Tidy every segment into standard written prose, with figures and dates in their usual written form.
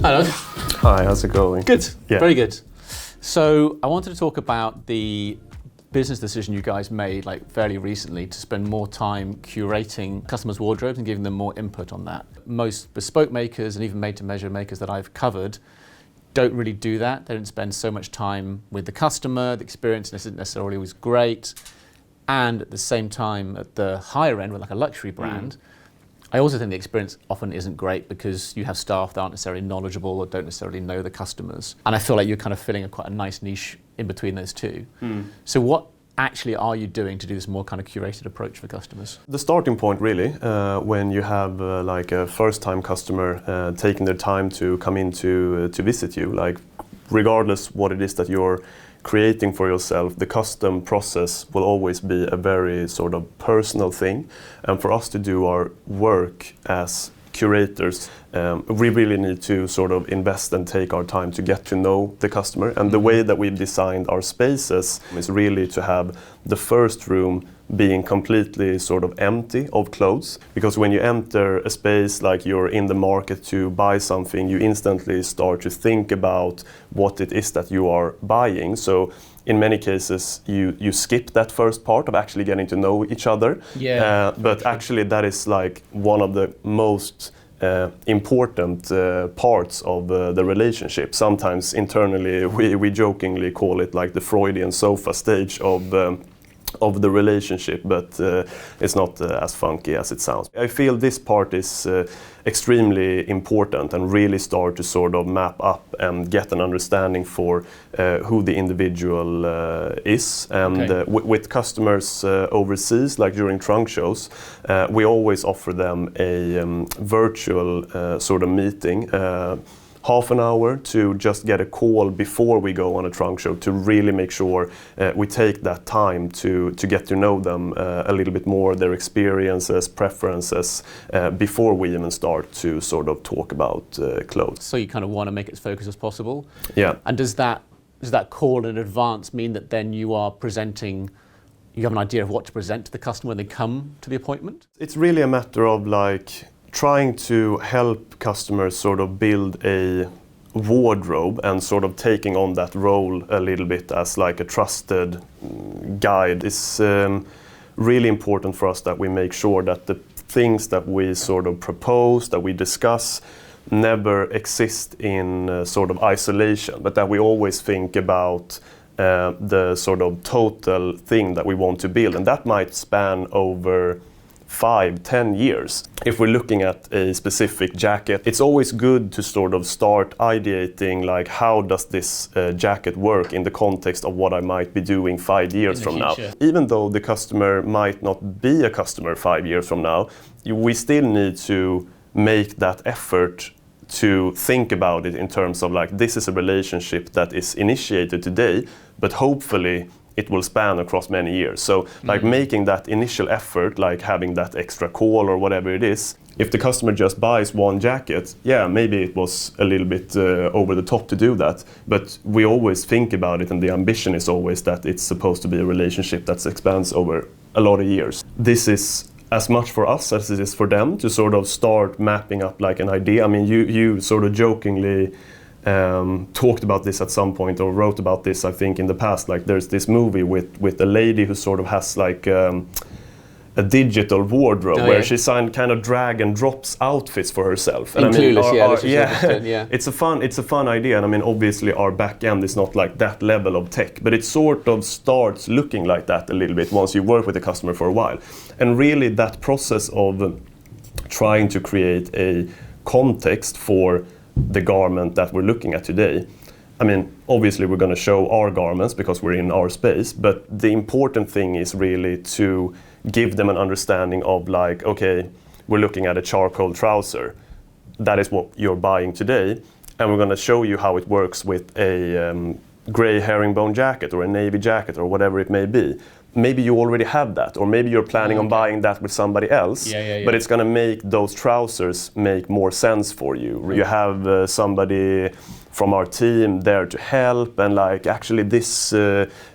Hello. Hi, how's it going? Good, Yeah. Very good. So I wanted to talk about the business decision you guys made fairly recently to spend more time curating customers' wardrobes and giving them more input on that. Most bespoke makers and even made-to-measure makers that I've covered don't really do that. They don't spend so much time with the customer. The experience isn't necessarily always great. And at the same time, at the higher end with a luxury brand, I also think the experience often isn't great because you have staff that aren't necessarily knowledgeable or don't necessarily know the customers. And I feel like you're kind of filling quite a nice niche in between those two. So what actually are you doing to do this more kind of curated approach for customers? The starting point really, when you have a first-time customer taking their time to come in to visit you, regardless what it is that you're creating for yourself, the custom process will always be a very sort of personal thing. And for us to do our work as curators, we really need to sort of invest and take our time to get to know the customer. And the way that we've designed our spaces is really to have the first room being completely sort of empty of clothes. Because when you enter a space like you're in the market to buy something, you instantly start to think about what it is that you are buying. So in many cases, you skip that first part of actually getting to know each other. But actually that is one of the most important parts of the relationship. Sometimes internally we jokingly call it the Freudian sofa stage of the relationship, but it's not as funky as it sounds. I feel this part is extremely important and really start to sort of map up and get an understanding for who the individual is. And with customers overseas, during trunk shows, we always offer them a virtual sort of meeting. Half an hour to just get a call before we go on a trunk show to really make sure we take that time to get to know them a little bit more, their experiences, preferences, before we even start to sort of talk about clothes. So you kind of want to make it as focused as possible? Yeah. And does that call in advance mean that then you are presenting, you have an idea of what to present to the customer when they come to the appointment? It's really a matter of trying to help customers sort of build a wardrobe and sort of taking on that role a little bit as a trusted guide. It's really important for us that we make sure that the things that we sort of propose, that we discuss, never exist in sort of isolation, but that we always think about the sort of total thing that we want to build. And that might span over 5-10 years. If we're looking at a specific jacket, it's always good to sort of start ideating how does this jacket work in the context of what I might be doing 5 years from now. Even though the customer might not be a customer 5 years from now, we still need to make that effort to think about it in terms of this is a relationship that is initiated today, but hopefully it will span across many years. So making that initial effort, having that extra call or whatever it is, if the customer just buys one jacket, maybe it was a little bit over the top to do that, but we always think about it and the ambition is always that it's supposed to be a relationship that expands over a lot of years. This is as much for us as it is for them to sort of start mapping up an idea. I mean, you sort of jokingly talked about this at some point or wrote about this, I think, in the past. There's this movie with a lady who sort of has a digital wardrobe where she kind of drag and drops outfits for herself. And it's a fun idea. And I mean, obviously our back end is not that level of tech, but it sort of starts looking like that a little bit once you work with the customer for a while. And really that process of trying to create a context for the garment that we're looking at today. I mean, obviously we're going to show our garments because we're in our space, but the important thing is really to give them an understanding of okay, we're looking at a charcoal trouser. That is what you're buying today, and we're going to show you how it works with a gray herringbone jacket or a navy jacket or whatever it may be. Maybe you already have that, or maybe you're planning on buying that with somebody else, but it's going to make those trousers make more sense for you. You have somebody from our team there to help, and like actually this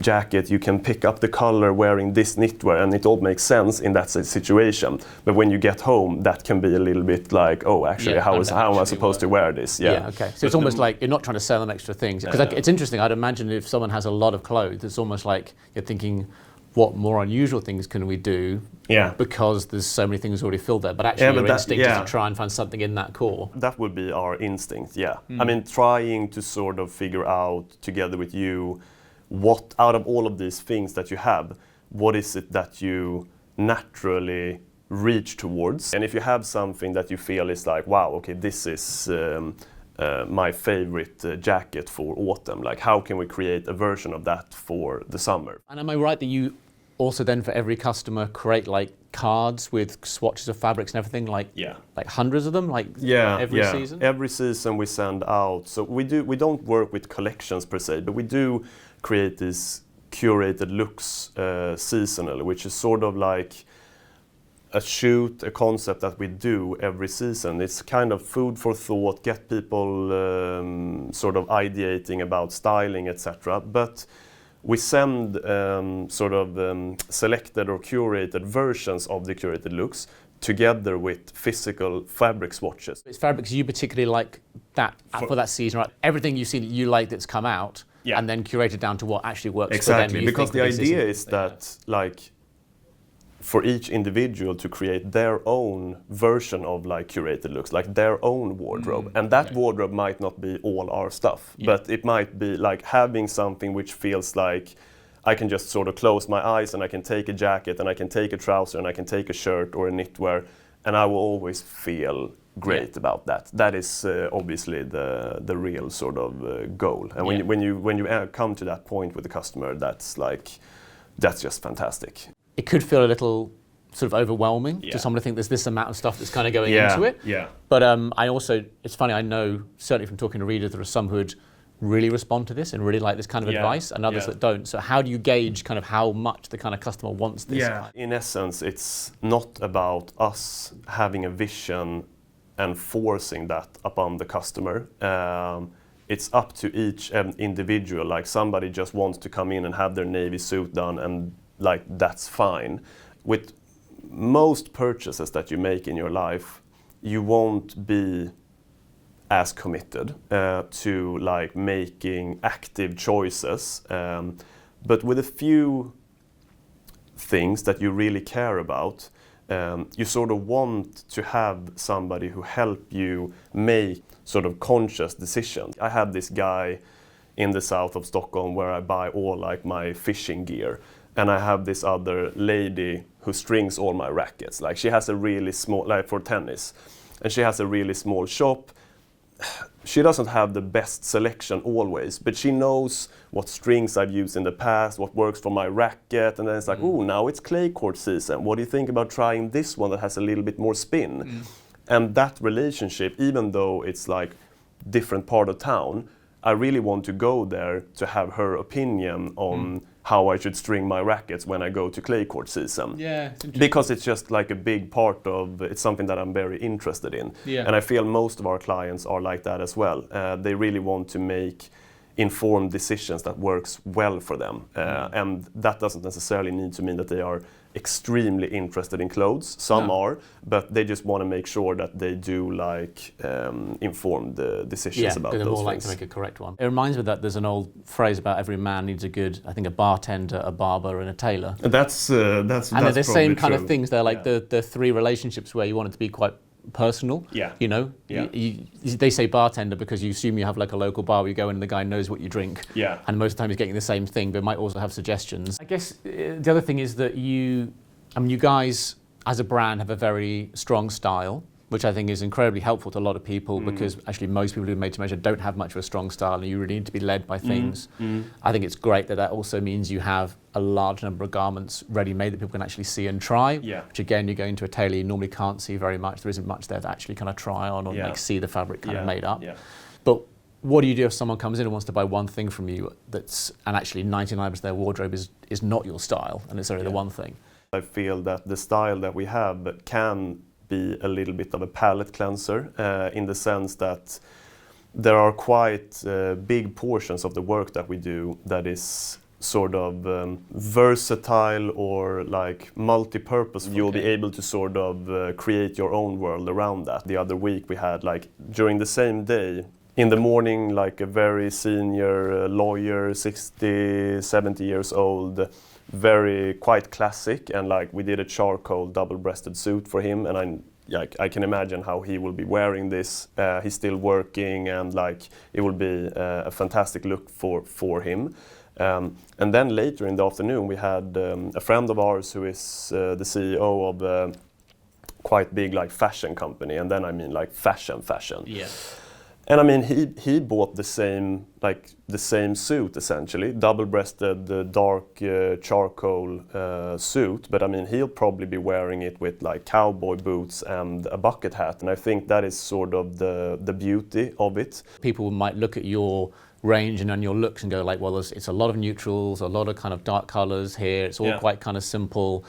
jacket you can pick up the color wearing this knitwear, and it all makes sense in that situation. But when you get home, that can be a little bit like, oh, actually, how am I supposed to wear this? Yeah, okay. So it's almost like you're not trying to sell them extra things. Because it's interesting, I'd imagine if someone has a lot of clothes, it's almost like you're thinking, what more unusual things can we do? Yeah. Because there's so many things already filled there. But actually your instinct is to try and find something in that core. That would be our instinct, yeah. I mean, trying to sort of figure out together with you, what out of all of these things that you have, what is it that you naturally reach towards? And if you have something that you feel is like, wow, okay, this is my favorite jacket for autumn, like how can we create a version of that for the summer? And am I right that you also then for every customer create like cards with swatches of fabrics and everything, like hundreds of them, like every season? Every season we send out. So we don't work with collections per se, but we do create these curated looks seasonally, which is sort of like a concept that we do every season. It's kind of food for thought, get people sort of ideating about styling, etc. But we send selected or curated versions of the curated looks together with physical fabric swatches. It's fabrics you particularly like that for that season, right? Everything you see that you like that's come out, and then curated down to what actually works for them. Exactly, because the idea is that like for each individual to create their own version of like curated looks, like their own wardrobe. And that wardrobe might not be all our stuff, but it might be like having something which feels like I can just sort of close my eyes and I can take a jacket and I can take a trouser and I can take a shirt or a knitwear, and I will always feel great about that. That is obviously the real sort of goal. And when you come to that point with the customer, that's just fantastic. It could feel a little sort of overwhelming to someone to think there's this amount of stuff that's kind of going into it. Yeah. But I also, it's funny, I know certainly from talking to readers, there are some who would really respond to this and really like this kind of advice, and others that don't. So how do you gauge kind of how much the kind of customer wants this? In essence, it's not about us having a vision and forcing that upon the customer. It's up to each individual. Like somebody just wants to come in and have their navy suit done, and like that's fine. With most purchases that you make in your life, you won't be as committed to like making active choices, but with a few things that you really care about, you sort of want to have somebody who help you make sort of conscious decisions. I have this guy in the south of Stockholm where I buy all like my fishing gear. And I have this other lady who strings all my rackets. Like she has a really small, like for tennis, and she has a really small shop. She doesn't have the best selection always, but she knows what strings I've used in the past, what works for my racket, and then it's like, oh, now it's clay court season. What do you think about trying this one that has a little bit more spin? And that relationship, even though it's like different part of town, I really want to go there to have her opinion on how I should string my rackets when I go to clay court season. Yeah, because it's just like a big part of, it's something that I'm very interested in. And I feel most of our clients are like that as well. They really want to make informed decisions that works well for them. And that doesn't necessarily need to mean that they are extremely interested in clothes. Some are, but they just want to make sure that they do like informed decisions about those things. Yeah, they're more likely to make a correct one. It reminds me that there's an old phrase about every man needs a good, I think, a bartender, a barber, and a tailor. That's and they're the same kind of things. They're like the three relationships where you want it to be quite personal. You know, they say bartender because you assume you have like a local bar where you go in and the guy knows what you drink. And most of the time he's getting the same thing, but might also have suggestions. I guess the other thing is that you guys as a brand have a very strong style, which I think is incredibly helpful to a lot of people because actually most people who are made to measure don't have much of a strong style, and you really need to be led by things. I think it's great that also means you have a large number of garments ready-made that people can actually see and try, which again, you go into a tailor, you normally can't see very much. There isn't much there to actually kind of try on or like see the fabric kind of made up. But what do you do if someone comes in and wants to buy one thing from you and actually 99% of their wardrobe is not your style and it's only the one thing? I feel that the style that we have can be a little bit of a palate cleanser in the sense that there are quite big portions of the work that we do that is sort of versatile or like multi-purpose. Okay. You'll be able to sort of create your own world around that. The other week we had like during the same day, in the morning, like a very senior lawyer, 60, 70 years old, very quite classic, and like we did a charcoal double-breasted suit for him, and I can imagine how he will be wearing this. He's still working, and like it will be a fantastic look for him. And then later in the afternoon, we had a friend of ours who is the CEO of a quite big like fashion company, and then I mean like fashion. Yeah. And I mean, he bought the same suit essentially, double-breasted, dark charcoal suit. But I mean, he'll probably be wearing it with like cowboy boots and a bucket hat. And I think that is sort of the beauty of it. People might look at your range and on your looks and go like, well, it's a lot of neutrals, a lot of kind of dark colors here. It's all quite kind of simple.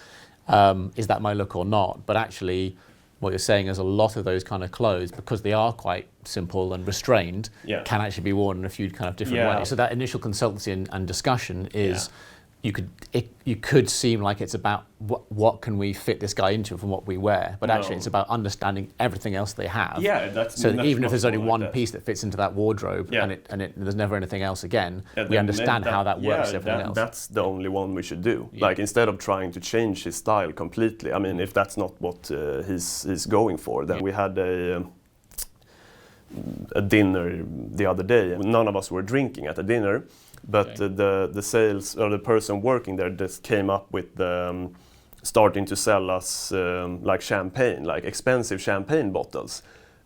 Is that my look or not? But actually, what you're saying is a lot of those kind of clothes, because they are quite simple and restrained, can actually be worn in a few kind of different ways. So that initial consultancy and discussion is, you could seem like it's about what can we fit this guy into from what we wear, but actually it's about understanding everything else they have. So even if there's only one piece that fits into that wardrobe and there's never anything else again, we understand how that works. Everything else. That's the only one we should do. Like instead of trying to change his style completely. I mean, if that's not what he's going for, then we had a dinner the other day. None of us were drinking at the dinner. But the sales or the person working there just came up with starting to sell us like champagne, like expensive champagne bottles,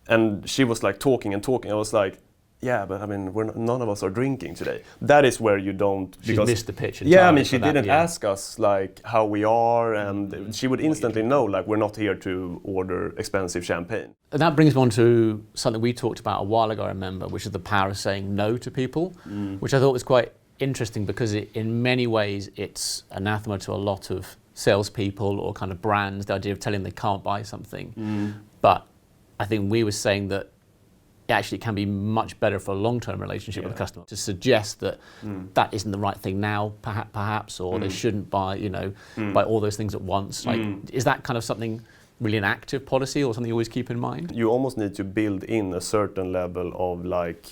and she was like talking. I was like, yeah, but I mean, none of us are drinking today. That is where you don't. She missed the pitch. Yeah, I mean, she didn't ask us like how we are, and she would instantly know like we're not here to order expensive champagne. And that brings me on to something we talked about a while ago, I remember, which is the power of saying no to people, which I thought was quite interesting because in many ways it's anathema to a lot of salespeople or kind of brands, the idea of telling them they can't buy something. But I think we were saying that it actually can be much better for a long-term relationship with a customer to suggest that that isn't the right thing now, perhaps, or they shouldn't buy, buy all those things at once. Like, is that kind of something really an active policy or something you always keep in mind? You almost need to build in a certain level of like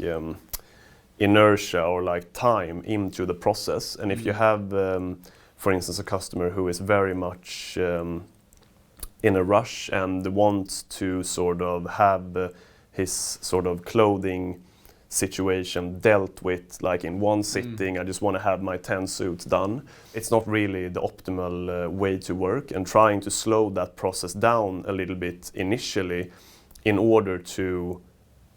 inertia or like time into the process. And if you have, for instance, a customer who is very much in a rush and wants to sort of have his sort of clothing situation dealt with like in one sitting, I just want to have my 10 suits done. It's not really the optimal way to work, and trying to slow that process down a little bit initially in order to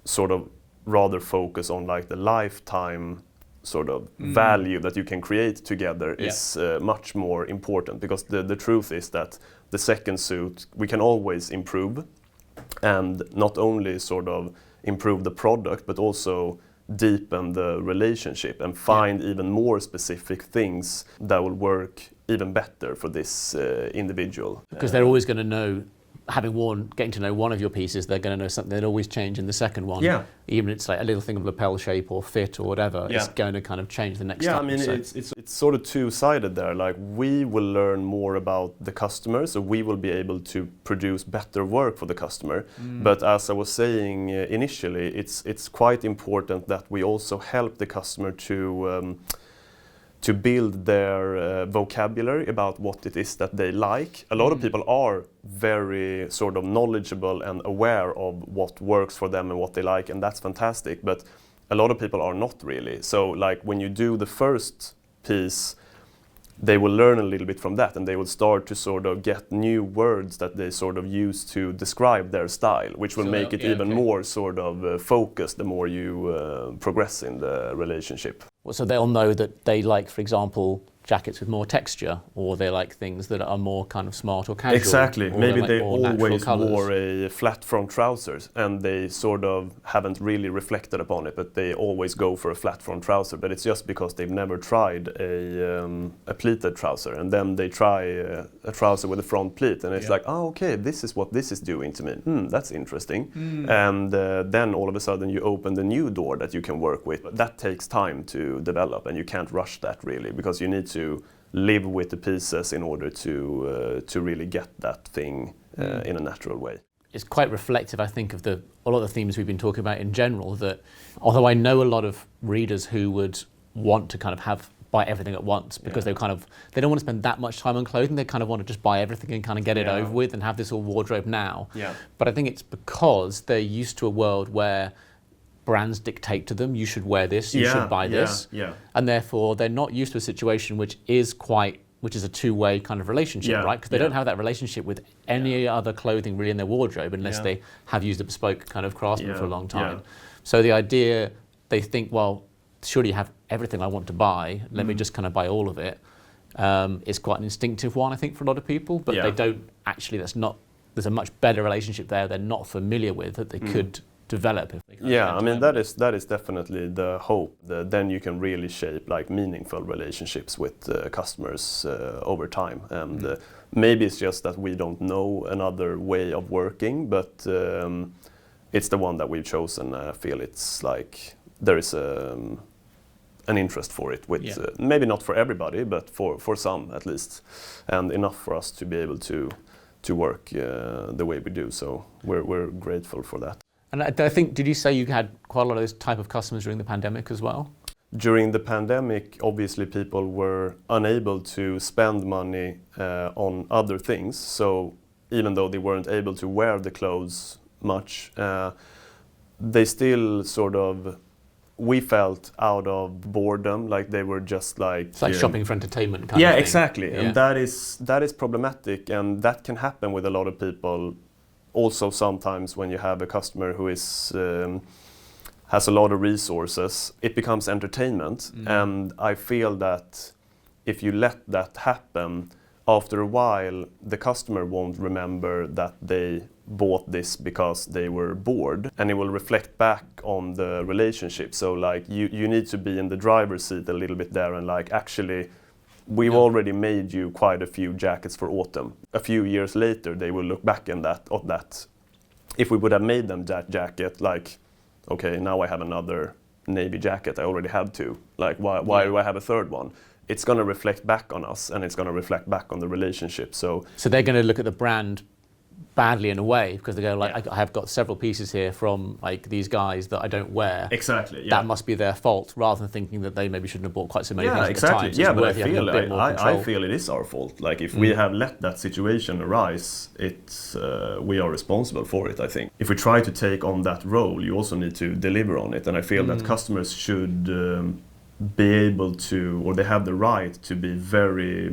sort of rather focus on like the lifetime sort of value that you can create together is much more important, because the truth is that the second suit we can always improve, and not only sort of improve the product but also deepen the relationship and find even more specific things that will work even better for this individual. Because they're always going to know, getting to know one of your pieces, they're going to know something that always change in the second one. Even if it's like a little thing of lapel shape or fit or whatever, it's going to kind of change the next step. I mean, it's sort of two-sided there. Like, we will learn more about the customer, so we will be able to produce better work for the customer. But as I was saying initially, it's quite important that we also help the customer to build their vocabulary about what it is that they like. A lot of people are very sort of knowledgeable and aware of what works for them and what they like, and that's fantastic, but a lot of people are not really. So like when you do the first piece, they will learn a little bit from that, and they will start to sort of get new words that they sort of use to describe their style, which will make it even more sort of focused the more you progress in the relationship. So they'll know that they like, for example, jackets with more texture, or they like things that are more kind of smart or casual. Exactly. Or Maybe like they more natural always colours. wore a flat front trousers and they sort of haven't really reflected upon it, but they always go for a flat front trouser. But it's just because they've never tried a pleated trouser, and then they try a trouser with a front pleat, and it's like, oh, okay, this is what this is doing to me. That's interesting. And then all of a sudden you open the new door that you can work with. But that takes time to develop, and you can't rush that really, because you need to live with the pieces in order to really get that thing in a natural way. It's quite reflective, I think, of a lot of the themes we've been talking about in general, that although I know a lot of readers who would want to kind of buy everything at once because they don't want to spend that much time on clothing, they kind of want to just buy everything and kind of get it over with and have this all wardrobe now. But I think it's because they're used to a world where brands dictate to them, you should wear this, you should buy this. And therefore they're not used to a situation which is a two-way kind of relationship, right? Because they don't have that relationship with any other clothing really in their wardrobe unless they have used a bespoke kind of craftsman for a long time. So the idea, they think, well, surely you have everything I want to buy, let me just kind of buy all of it, is quite an instinctive one, I think, for a lot of people, but they don't actually, there's a much better relationship there they're not familiar with that they could develop. If they I mean, that is definitely the hope. Then you can really shape like meaningful relationships with customers over time. And maybe it's just that we don't know another way of working, but it's the one that we've chosen. I feel it's like there is an interest for it, with maybe not for everybody, but for some at least, and enough for us to be able to work the way we do. So we're grateful for that. And I think, did you say you had quite a lot of those type of customers during the pandemic as well? During the pandemic, obviously people were unable to spend money on other things. So even though they weren't able to wear the clothes much, they still sort of, we felt out of boredom, like they were just like... It's like shopping for entertainment kind of thing. Exactly. And that is problematic, and that can happen with a lot of people. Also sometimes when you have a customer who is has a lot of resources, it becomes entertainment. And I feel that if you let that happen, after a while the customer won't remember that they bought this because they were bored, and it will reflect back on the relationship. So like you need to be in the driver's seat a little bit there, and like, actually we've already made you quite a few jackets for autumn. A few years later, they will look back at that. If we would have made them that jacket, like, okay, now I have another navy jacket, I already had two. Like, why do I have a third one? It's going to reflect back on us, and it's going to reflect back on the relationship. So they're going to look at the brand badly in a way, because they go like, I have got several pieces here from like these guys that I don't wear. Exactly. That must be their fault, rather than thinking that they maybe shouldn't have bought quite so many things exactly. at the time. So but I feel it is our fault. Like if we have let that situation arise, we are responsible for it, I think. If we try to take on that role, you also need to deliver on it, and I feel that customers should be able to, or they have the right to be very,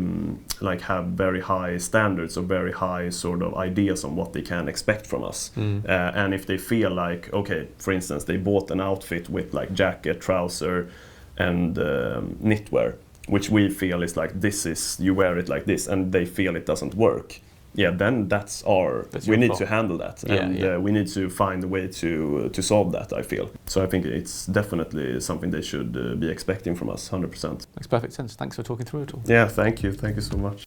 have very high standards or very high sort of ideas on what they can expect from us. And if they feel like, okay, for instance, they bought an outfit with like jacket, trouser, and knitwear, which we feel is like, you wear it like this, and they feel it doesn't work. Then we need to handle that, and we need to find a way to solve that, I feel. So I think it's definitely something they should be expecting from us, 100%. Makes perfect sense. Thanks for talking through it all. Yeah, thank you so much.